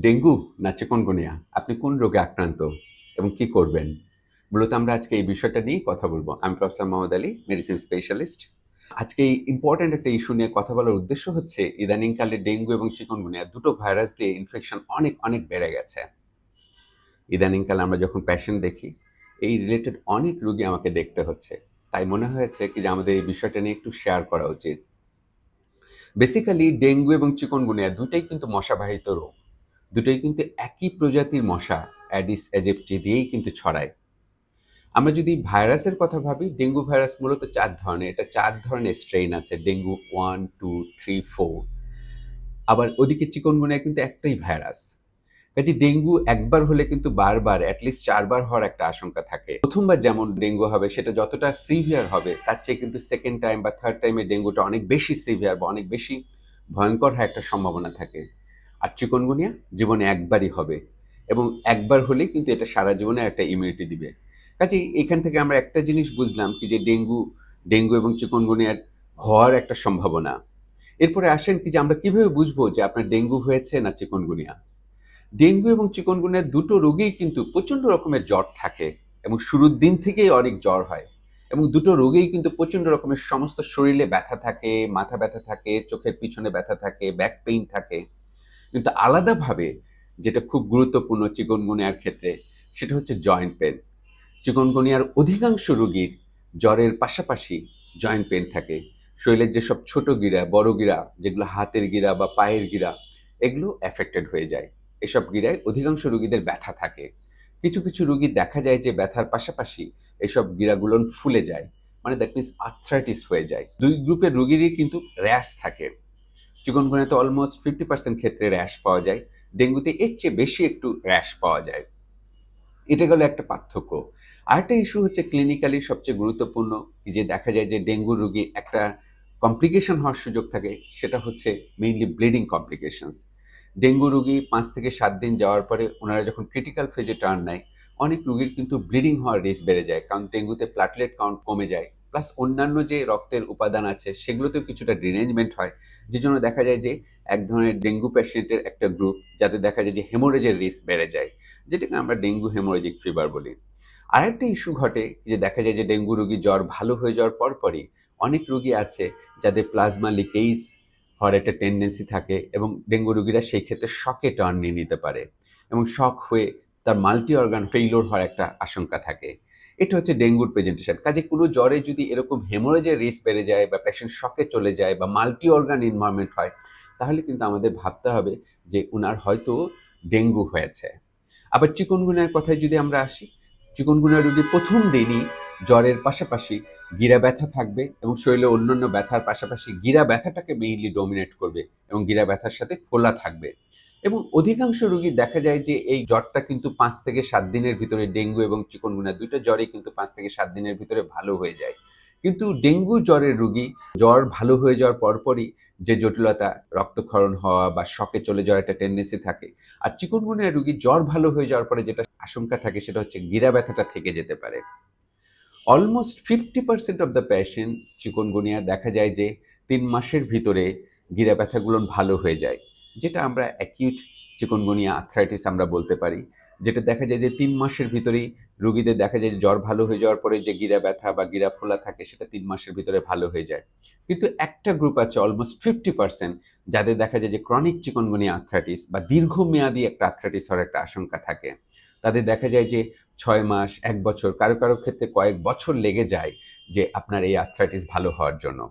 Dengue না chikungunya আপনি কোন রোগে আক্রান্ত এবং কি করবেন? মূলত আমরা আজকে এই বিষয়টা নিয়েই কথা বলবো। আমি professor Mohammad Ali, medicine specialist. আজকে এই ইম্পোর্টেন্ট একটা ইস্যু নিয়ে কথা বলার উদ্দেশ্য হচ্ছে ইদানিংকালে ডেঙ্গু এবং চিকুনগুনিয়া দুটো ভাইরাস দিয়ে ইনফেকশন অনেক, অনেক বেড়ে গেছে। ইদানিংকালে আমরা যখন পেশেন্ট দেখি, এই রিলেটেড অনেক রোগী আমাকে দেখতে হচ্ছে। তাই মনে হয়েছে কি যে আমাদের এই বিষয়টা নিয়ে একটু শেয়ার করা উচিত। বেসিক্যালি ডেঙ্গু এবং চিকুনগুনিয়া দুটোই কিন্তু মশাবাহিত রোগ। দুটোই কিন্তু একই প্রজাতির মশা অ্যাডিস অ্যাজেপ্টি দিয়েই কিন্তু ছড়ায়। আমরা যদি ভাইরাসের কথা ভাবি, ডেঙ্গু ভাইরাস মূলত ৪ ধরনের। এটা ৪ ধরনের স্ট্রেইন আছে। ডেঙ্গু ১, ২, ৩, ৪। আবার ওদিকে চিকুনগুনিয়া কিন্তু একটাই ভাইরাস। কাজেই ডেঙ্গু একবার হলে কিন্তু বারবার এটলিস্ট ৪ বার হওয়ার একটা আশঙ্কা থাকে। ১ম বার যেমন ডেঙ্গু হবে সেটা যতটা সিভিয়ার হবে তার চেয়ে কিন্তু 2nd টাইম বা 3rd টাইমে ডেঙ্গুটা অনেক বেশি সিভিয়ার বা অনেক বেশি ভয়ঙ্কর হওয়ার একটা সম্ভাবনা থাকে। আর চিকুনগুনিয়া জীবনে একবারই হবে এবং একবার হলেই কিন্তু এটা সারা জীবনে একটা ইমিউনিটি দিবে। কাজেই এখান থেকে আমরা একটা জিনিস বুঝলাম কি যে ডেঙ্গু এবং চিকুনগুনিয়ার হওয়ার একটা সম্ভাবনা। এরপরে আসেন কি যে আমরা কিভাবে বুঝবো যে আপনার ডেঙ্গু হয়েছে না চিকুনগুনিয়া? ডেঙ্গু এবং চিকুনগুনিয়া দুটো রোগেই কিন্তু প্রচণ্ড রকমের জ্বর থাকে এবং শুরুর দিন থেকেই অনেক জ্বর হয় এবং দুটো রোগেই কিন্তু প্রচণ্ড রকমের সমস্ত শরীরে ব্যথা থাকে, মাথা ব্যথা থাকে, চোখের পিছনে ব্যথা থাকে, ব্যাক পেইন থাকে। কিন্তু আলাদাভাবে যেটা খুব গুরুত্বপূর্ণ চিকুনগুনিয়ার ক্ষেত্রে সেটা হচ্ছে জয়েন্ট পেন। চিকুনগুনিয়ার অধিকাংশ রোগীর জ্বরের পাশাপাশি জয়েন্ট পেন থাকে। শরীরের যেসব ছোট গিরা, বড় গিরা, যেগুলো হাতের গিরা বা পায়ের গিরা, এগুলো অ্যাফেক্টেড হয়ে যায়। এসব গিরায় অধিকাংশ রোগীদের ব্যথা থাকে। কিছু, কিছু রোগী দেখা যায় যে ব্যথার পাশাপাশি এসব গিরাগুলো ফুলে যায়। মানে দ্যাট মিনস আর্থ্রাইটিস হয়ে যায়। ২ গ্রুপের রোগীরই কিন্তু র‍্যাশ থাকে। চিকুনগুনিয়াতে অলমোস্ট 50% ক্ষেত্রে র‍্যাশ পাওয়া যায়। ডেঙ্গুতে এর চেয়ে বেশি একটু র‍্যাশ পাওয়া যায়। এটা গেল একটা পার্থক্য। আরেকটা ইস্যু হচ্ছে ক্লিনিক্যালি সবচেয়ে গুরুত্বপূর্ণ যে দেখা যায় যে ডেঙ্গু রোগী একটা কমপ্লিকেশন হওয়ার সুযোগ থাকে, সেটা হচ্ছে মেইনলি ব্লিডিং কমপ্লিকেশনস। ডেঙ্গু রোগী ৫ থেকে ৭ দিন যাওয়ার পরে ওনারা যখন ক্রিটিক্যাল ফেজে টার্ন নেয়, অনেক রোগীর কিন্তু ব্লিডিং হওয়ার রিস্ক বেড়ে যায়। কারণ ডেঙ্গুতে প্লাটলেট কাউন্ট কমে যায়। প্লাস অন্যান্য যে রক্তের উপাদান আছে সেগুলোতেও কিছুটা ডিরেঞ্জমেন্ট হয়। যেজন্য দেখা যায় যে এক ধরনের ডেঙ্গু পেশেন্টের একটা গ্রুপ যাতে দেখা যায় যে হেমোরেজের রিস্ক বেড়ে যায়। যেটাকে আমরা ডেঙ্গু হেমোরেজিক ফিভার বলি। আরেকটা ইস্যু ঘটে যে দেখা যায় যে ডেঙ্গু রোগী জ্বর ভালো হয়ে যাওয়ার পরপরই অনেক রোগী আছে যাদের প্লাজমা লিকেজ হওয়ার একটা টেন্ডেন্সি থাকে এবং ডেঙ্গু রোগীরা সেই ক্ষেত্রে শকে টার্ন নিয়ে নিতে পারে এবং শক হয়ে তার মাল্টি অর্গান ফেইলিওর হওয়ার একটা আশঙ্কা থাকে। এটা হচ্ছে ডেঙ্গুর প্রেজেন্টেশন। কাজে কোনো জ্বরে যদি এরকম হেমোরেজের রিস্ক বেড়ে যায় বা পেশেন্ট শকে চলে যায় বা মাল্টি অর্গান ইনভলভমেন্ট হয়, তাহলে কিন্তু আমাদের ভাবতে হবে যে উনার হয়তো ডেঙ্গু হয়েছে। আবার চিকুনগুনিয়ার কথায় যদি আমরা আসি, চিকুনগুনিয়া রোগী ১ম দিনই জ্বরের পাশাপাশি গিরা ব্যথা থাকবে এবং শরীরে অন্যান্য ব্যথার পাশাপাশি গিরা ব্যথাটাকে মেইনলি ডমিনেট করবে এবং গিরা ব্যথার সাথে ফোলা থাকবে। এবং অধিকাংশ রোগী দেখা যায় যে এই জ্বরটা কিন্তু ৫ থেকে ৭ দিনের ভিতরে ডেঙ্গু এবং চিকুনগুনিয়া ২ টা জ্বরই কিন্তু ৫ থেকে ৭ দিনের ভিতরে ভালো হয়ে যায়। কিন্তু ডেঙ্গু জ্বরের রোগী জ্বর ভালো হয়ে যাওয়ার পরপরই যে জটিলতা, রক্তক্ষরণ হওয়া বা শকে চলে যাওয়ার একটা টেন্ডেন্সি থাকে। আর চিকুনগুনিয়া রোগীর জ্বর ভালো হয়ে যাওয়ার পরে যেটা আশঙ্কা থাকে সেটা হচ্ছে গিরা ব্যথাটা থেকে যেতে পারে। Almost 50% of the patient chikungunya দেখা যায় যে ৩ মাসের ভিতরে গিরা ব্যথাগুলো ভালো হয়ে যায়। যেটা আমরা অ্যাকিউট চিকুনগুনিয়া আর্থ্রাইটিস আমরা বলতে পারি। যেটা দেখা যায় যে ৩ মাসের ভিতরেই রোগীদের দেখা যায় যে জ্বর ভালো হয়ে যাওয়ার পরে যে গিরা ব্যথা বা গিরা ফোলা থাকে সেটা ৩ মাসের ভিতরে ভালো হয়ে যায়। কিন্তু একটা গ্রুপ আছে অলমোস্ট 50% যাদের দেখা যায় যে ক্রনিক চিকুনগুনিয়া আর্থ্রাইটিস বা দীর্ঘমেয়াদী একটা আর্থ্রাইটিস হওয়ার একটা আশঙ্কা থাকে। তাদের দেখা যায় যে ৬ মাস, ১ বছর, কারো, কারো ক্ষেত্রে কয়েক বছর লেগে যায় যে আপনার এই আর্থ্রাইটিস ভালো হওয়ার জন্য।